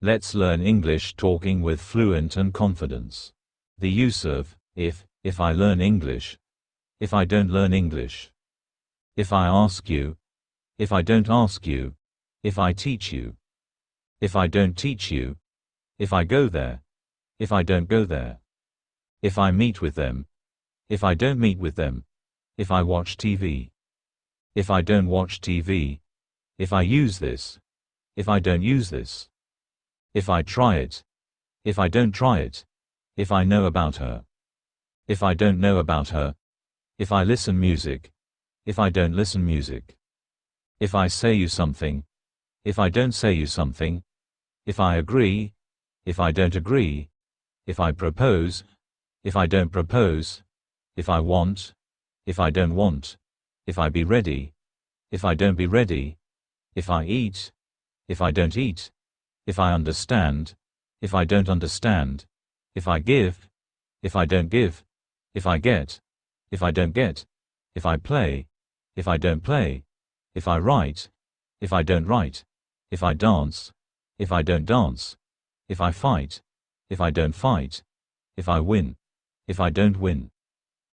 Let's learn English talking with fluent and confidence. The use of if I learn English, if I don't learn English, if I ask you, if I don't ask you, if I teach you, if I don't teach you, if I go there, if I don't go there, if I meet with them, if I don't meet with them, if I watch TV, if I don't watch TV, if I use this, if I don't use this, if I try it, if I don't try it, if I know about her, if I don't know about her, if I listen music, if I don't listen music, if I say you something, if I don't say you something, if I agree, if I don't agree, if I propose, if I don't propose, if I want, if I don't want, if I be ready, if I don't be ready, if I eat, if I don't eat, if I understand, if I don't understand, if I give, if I don't give, if I get, if I don't get, if I play, if I don't play, if I write, if I don't write, if I dance, if I don't dance, if I fight, if I don't fight, if I win, if I don't win.